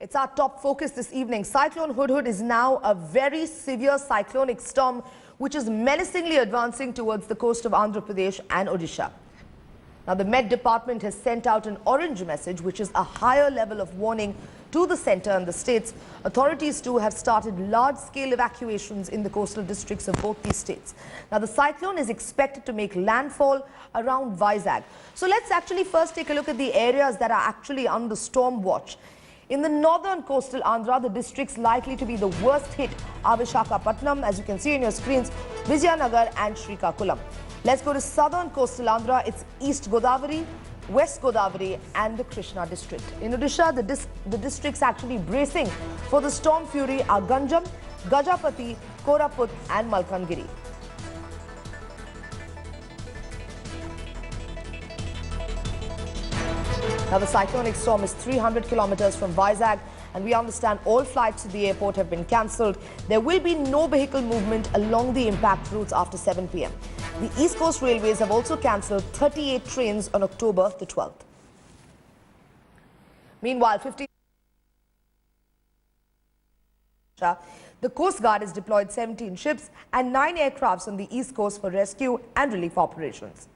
It's our top focus this evening. Cyclone Hudhud is now a very severe cyclonic storm which is menacingly advancing towards the coast of Andhra Pradesh and Odisha. Now, the Met Department has sent out an orange message, which is a higher level of warning to the centre and the states. Authorities too have started large-scale evacuations in the coastal districts of both these states. Now, the cyclone is expected to make landfall around Vizag. So let's actually first take a look at the areas that are actually under storm watch. In the northern coastal Andhra, the districts likely to be the worst hit are Visakhapatnam, as you can see on your screens, Vijayanagar and Srikakulam. Let's go to southern coastal Andhra. It's East Godavari, West Godavari and the Krishna district. In Odisha, the districts actually bracing for the storm fury are Ganjam, Gajapati, Koraput and Malkangiri. Now, the cyclonic storm is 300 kilometers from Vizag, and we understand all flights to the airport have been cancelled. There will be no vehicle movement along the impact routes after 7 p.m. The East Coast Railways have also cancelled 38 trains on October the 12th. Meanwhile, the Coast Guard has deployed 17 ships and 9 aircrafts on the East Coast for rescue and relief operations.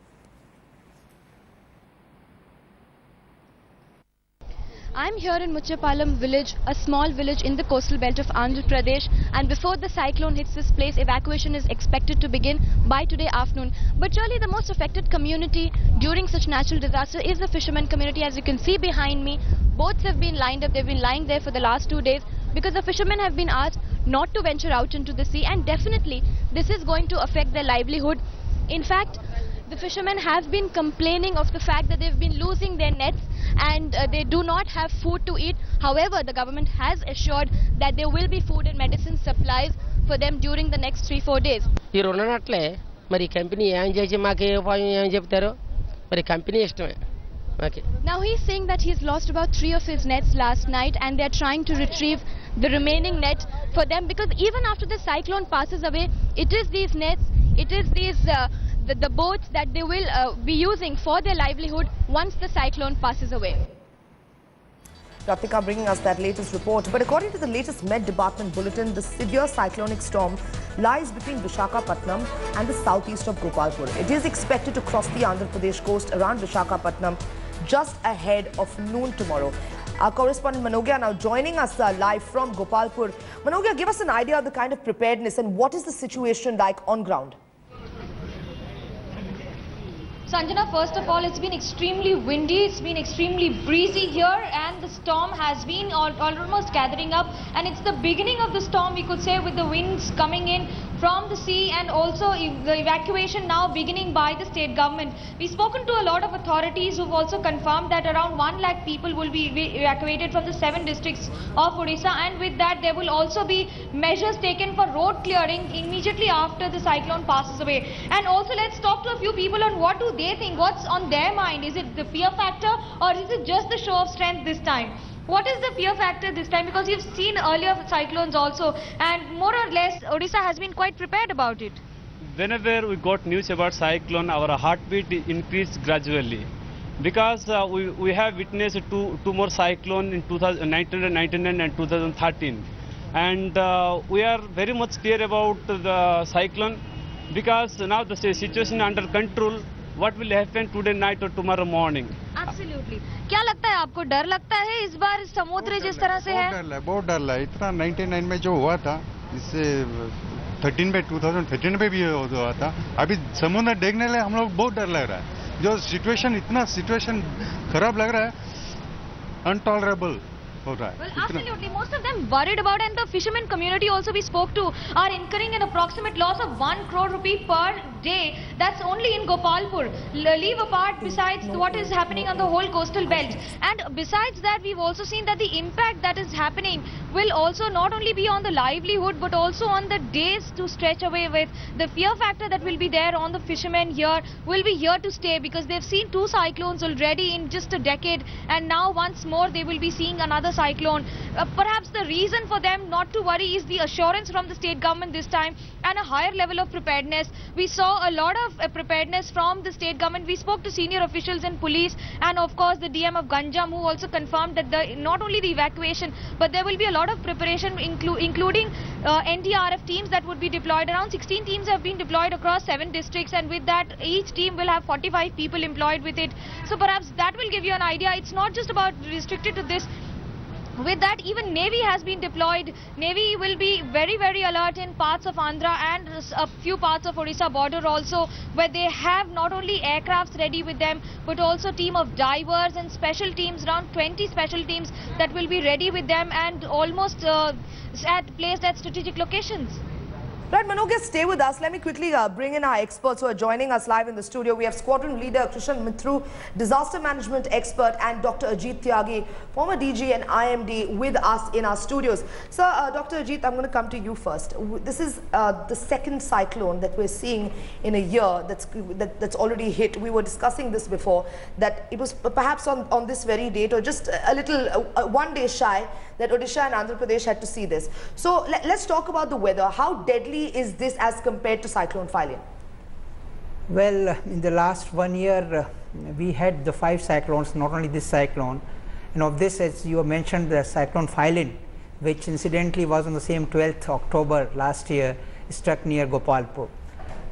I'm here in Muchapalam village, a small village in the coastal belt of Andhra Pradesh, and before the cyclone hits this place, evacuation is expected to begin by today afternoon. But surely the most affected community during such natural disaster is the fishermen community. As you can see behind me, boats have been lined up. They've been lying there for the last 2 days because the fishermen have been asked not to venture out into the sea, and definitely this is going to affect their livelihood. In fact, the fishermen have been complaining of the fact that they've been losing their nets and they do not have food to eat. However, the government has assured that there will be food and medicine supplies for them during the next 3-4 days. Now he's saying that he's lost about 3 of his nets last night and they're trying to retrieve the remaining net for them, because even after the cyclone passes away, it is these nets, it is these the boats that they will be using for their livelihood once the cyclone passes away. Ratika bringing us that latest report. But according to the latest Met Department bulletin, the severe cyclonic storm lies between Visakhapatnam and the southeast of Gopalpur. It is expected to cross the Andhra Pradesh coast around Visakhapatnam just ahead of noon tomorrow. Our correspondent Manogya now joining us live from Gopalpur. Manogya, give us an idea of the kind of preparedness and what is the situation like on ground? Sanjana, first of all, it's been extremely windy, it's been extremely breezy here, and the storm has been almost gathering up, and it's the beginning of the storm, we could say, with the winds coming in from the sea and also the evacuation now beginning by the state government. We've spoken to a lot of authorities who've also confirmed that around 1 lakh people will be evacuated from the 7 districts of Odisha, and with that there will also be measures taken for road clearing immediately after the cyclone passes away. And also let's talk to a few people on what do they think, what's on their mind. Is it the fear factor or is it just the show of strength this time? What is the fear factor this time? Because you've seen earlier cyclones also, and more or less Odisha has been quite prepared about it. Whenever we got news about cyclone, our heartbeat increased gradually. Because we have witnessed two more cyclones in 1999 and 2013. And we are very much clear about the cyclone, because now the situation under control. What will happen today night or tomorrow morning? Absolutely. क्या लगता है आपको, डर लगता है इस बार समुद्र जिस तरह से है? बहुत डर लगा। इतना 99 में जो हुआ था, इससे 2013 में भी हुआ था। अभी समुद्र देखने ले हम लोग बहुत डर लग रहा है। जो सिचुएशन खराब लग रहा है, अनटॉलरेबल हो रहा है। Well, absolutely. Most of them worried about, and the fishermen community also we spoke to are incurring an approximate loss of 1 crore rupee per day. That's only in Gopalpur. Leave apart besides what is happening on the whole coastal belt. And besides that, we've also seen that the impact that is happening will also not only be on the livelihood but also on the days to stretch away with. The fear factor that will be there on the fishermen here will be here to stay, because they've seen 2 cyclones already in just a decade, and now once more they will be seeing another cyclone. Perhaps the reason for them not to worry is the assurance from the state government this time and a higher level of preparedness. We saw a lot of preparedness from the state government. We spoke to senior officials in police and of course the DM of Ganjam, who also confirmed that not only the evacuation but there will be a lot of preparation including NDRF teams that would be deployed. Around 16 teams have been deployed across 7 districts, and with that each team will have 45 people employed with it. So perhaps that will give you an idea. It's not just about restricted to this. With that, even Navy has been deployed. Navy will be very, very alert in parts of Andhra and a few parts of Odisha border also, where they have not only aircrafts ready with them, but also team of divers and special teams, around 20 special teams that will be ready with them and almost placed at strategic locations. Right, Manogya, stay with us. Let me quickly bring in our experts who are joining us live in the studio. We have Squadron Leader Krishan Mithru, Disaster Management Expert, and Dr. Ajit Tyagi, former DG and IMD, with us in our studios. So, Dr. Ajit, I'm going to come to you first. This is the second cyclone that we're seeing in a year that's already hit. We were discussing this before, that it was perhaps on this very date or just a little, one day shy, that Odisha and Andhra Pradesh had to see this. So let's talk about the weather. How deadly is this as compared to Cyclone Phylline? Well, in the last 1 year, we had the 5 cyclones, not only this cyclone. And of this, as you mentioned, the Cyclone Phylline, which incidentally was on the same 12th October last year, struck near Gopalpur.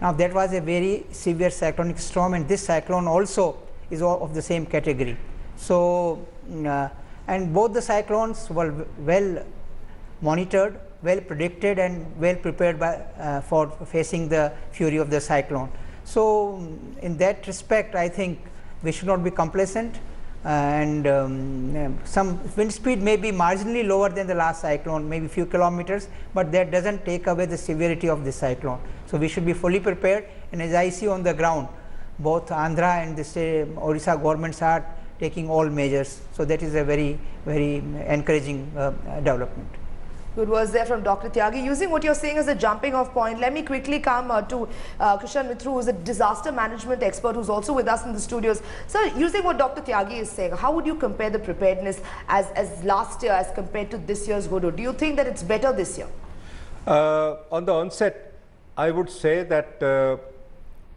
Now, that was a very severe cyclonic storm, and this cyclone also is of the same category. So, and both the cyclones were well monitored, well predicted, and well prepared for facing the fury of the cyclone. So, in that respect, I think we should not be complacent, and some wind speed may be marginally lower than the last cyclone, maybe few kilometers, but that doesn't take away the severity of the cyclone. So, we should be fully prepared, and as I see on the ground, both Andhra and the Odisha governments are taking all measures. So that is a very, very encouraging development. Good words there from Dr. Tyagi. Using what you're saying as a jumping off point, let me quickly come to Krishan Mithru, who's a disaster management expert who's also with us in the studios. So using what Dr. Tyagi is saying, how would you compare the preparedness as last year as compared to this year's Hudhud? Do you think that it's better this year? On the onset, I would say that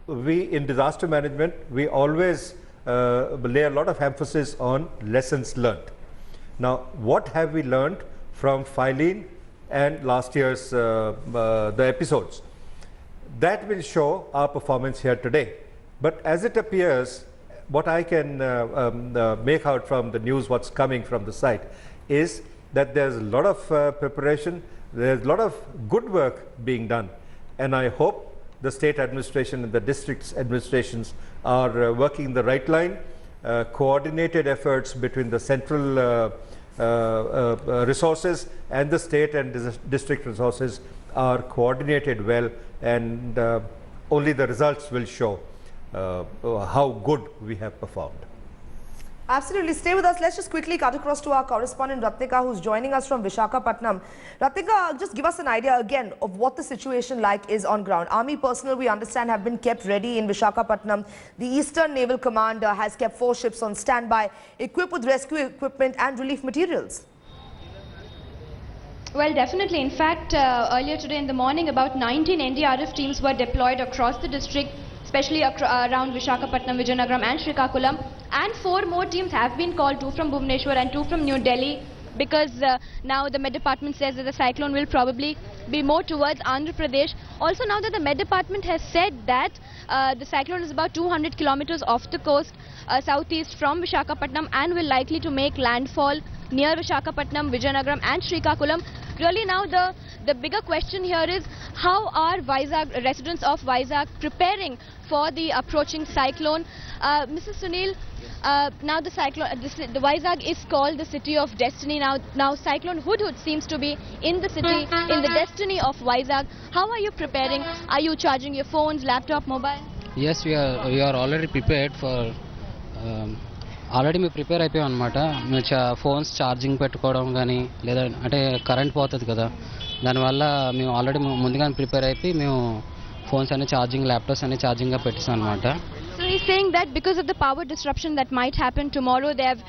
we in disaster management, we always lay a lot of emphasis on lessons learned. Now, what have we learned from Phylline and last year's the episodes? That will show our performance here today. But as it appears, what I can make out from the news, what's coming from the site, is that there's a lot of preparation, there's a lot of good work being done, and I hope the state administration and the district's administrations are working the right line. Coordinated efforts between the central resources and the state and district resources are coordinated well, and only the results will show how good we have performed. Absolutely. Stay with us. Let's just quickly cut across to our correspondent Ratnika, who's joining us from Visakhapatnam. Ratnika, just give us an idea again of what the situation like is on ground. Army personnel, we understand, have been kept ready in Visakhapatnam. The Eastern Naval Command has kept 4 ships on standby, equipped with rescue equipment and relief materials. Well, definitely. In fact, earlier today in the morning, about 19 NDRF teams were deployed across the district, especially around Visakhapatnam, Vijayanagram and Srikakulam. And 4 more teams have been called, 2 from Bhubaneswar and 2 from New Delhi, because now the Met Department says that the cyclone will probably be more towards Andhra Pradesh. Also, now that the Met Department has said that the cyclone is about 200 kilometers off the coast, southeast from Visakhapatnam, and will likely to make landfall near Visakhapatnam, Vijayanagram and Srikakulam. Really now the bigger question here is, how are residents of Vizag preparing for the approaching cyclone? Mrs. Sunil, now the Vizag is called the city of destiny. Now Cyclone Hudhud seems to be in the city, in the destiny of Vizag. How are you preparing? Are you charging your phones, laptop, mobile? Yes, we are already prepared for. Already మేము prepare అయిపోయాం అనమాట. మేము phones charging పెట్టుకోవడం కానీ, లేదా అంటే current పోతుంది కదా, దానివల్ల మేము ఆల్రెడీ ముందుగానే ప్రిపేర్ అయిపోయి మేము ఫోన్స్ అన్ని ఛార్జింగ్, ల్యాప్టాప్స్ అన్ని ఛార్జింగ్గా పెట్టేసాం అనమాట. So he's saying that because of the power disruption that might happen tomorrow, they've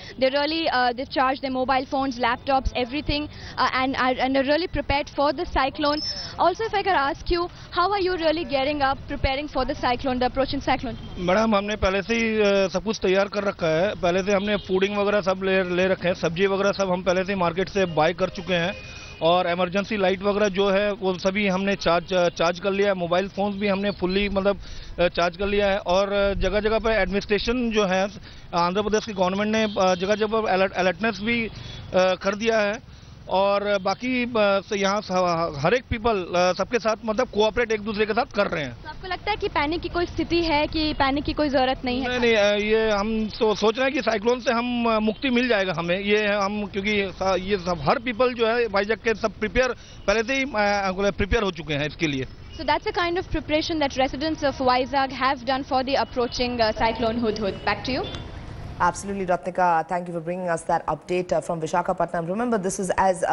charged their mobile phones, laptops, everything, and are really prepared for the cyclone. Also, if I could ask you, how are you really gearing up, preparing for the cyclone, the approaching cyclone? Madam हमने पहले से ही सब कुछ तैयार कर रखा है. पहले से हमने फूडिंग वगैरह सब ले रखे हैं. सब्जी वगैरह सब हम पहले से मार्केट से बाय कर चुके हैं. और इमरजेंसी लाइट वगैरह जो है वो सभी हमने चार्ज कर लिया है. मोबाइल फोन्स भी हमने फुल्ली मतलब चार्ज कर लिया है. और जगह जगह पर एडमिनिस्ट्रेशन जो है आंध्र प्रदेश की गवर्नमेंट ने जगह जगह पर अलर्टनेस भी कर दिया है. और बाकी यहाँ हर एक पीपल सबके साथ मतलब कोऑपरेट एक दूसरे के साथ कर रहे हैं. तो आपको लगता है कि पैनिक की कोई स्थिति है, कि पैनिक की कोई जरूरत नहीं है? नहीं, ये हम सोच रहे हैं कि साइक्लोन से हम मुक्ति मिल जाएगा हमें. ये हम क्योंकि ये सब हर पीपल जो है वाइजैक के सब पहले से ही प्रिपेयर हो चुके हैं इसके लिए. So that's the kind of preparation that residents of Vizag have done for the approaching cyclone Hudhud. Back to you. Absolutely, Ratnika. Thank you for bringing us that update from Visakhapatnam. Remember, this is as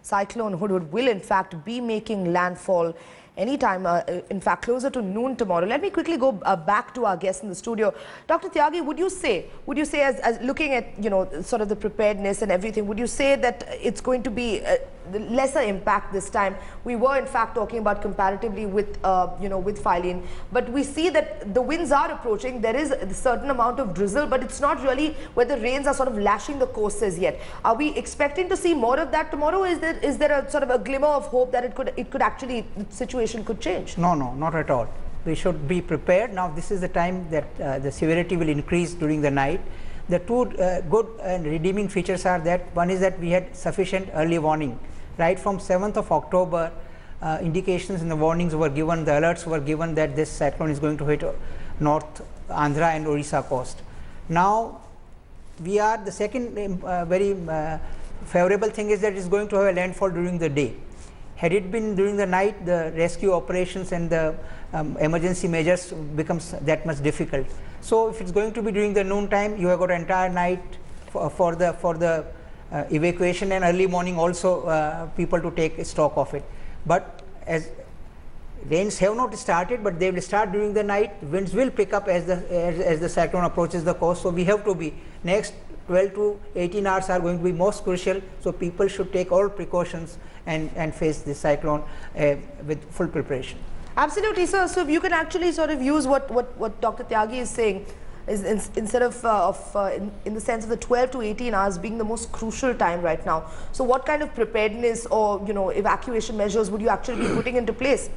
Cyclone Hudhud will in fact be making landfall anytime, in fact, closer to noon tomorrow. Let me quickly go back to our guest in the studio. Dr. Tyagi, would you say as looking at, you know, sort of the preparedness and everything, would you say that it's going to be lesser impact this time? We were in fact talking about comparatively with, you know, with Phylline, but we see that the winds are approaching. There is a certain amount of drizzle, but it's not really where the rains are sort of lashing the coasts as yet. Are we expecting to see more of that tomorrow? Is there a sort of a glimmer of hope that it could actually, the situation could change? No, not at all. We should be prepared. Now this is the time that the severity will increase during the night. The two good and redeeming features are that one is that we had sufficient early warning. Right from 7th of October, indications in the warnings were given, the alerts were given that this cyclone is going to hit North Andhra and Orissa coast. Now we are, the second very favorable thing is that it is going to have a landfall during the day. Had it been during the night, the rescue operations and the emergency measures becomes that much difficult. So if it's going to be during the noon time, you have got an entire night for the evacuation, and early morning also people to take stock of it. But as rains have not started, but they will start during the night. Winds will pick up as the cyclone approaches the coast. So we have to be, next 12 to 18 hours are going to be most crucial. So people should take all precautions and face this cyclone with full preparation. Absolutely, sir. So you can actually sort of use what Dr. Tyagi is saying, is instead of in the sense of the 12 to 18 hours being the most crucial time right now. So what kind of preparedness or, you know, evacuation measures would you actually be putting into place?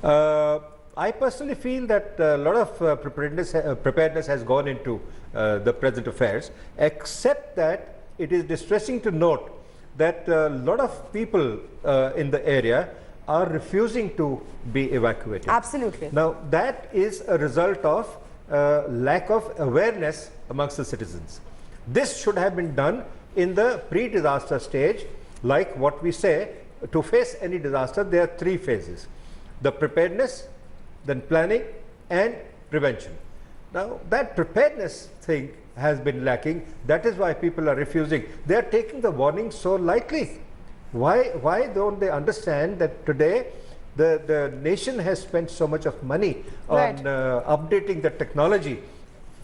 I personally feel that a lot of preparedness has gone into the present affairs, except that it is distressing to note that a lot of people in the area are refusing to be evacuated. Absolutely. Now that is a result of lack of awareness amongst the citizens. This should have been done in the pre-disaster stage. Like what we say, to face any disaster there are three phases: the preparedness, then planning and prevention. Now that preparedness thing has been lacking. That is why people are refusing. They are taking the warning so lightly. Why don't they understand that today the nation has spent so much of money on updating the technology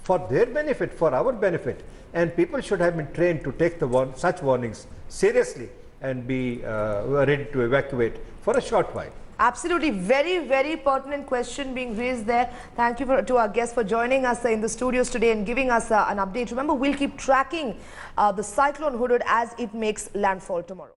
for their benefit, for our benefit, and people should have been trained to take such warnings seriously and be ready to evacuate for a short while. Absolutely, very, very pertinent question being raised there. Thank you to our guests for joining us in the studios today and giving us an update. Remember, we'll keep tracking the cyclone Hudhud as it makes landfall tomorrow.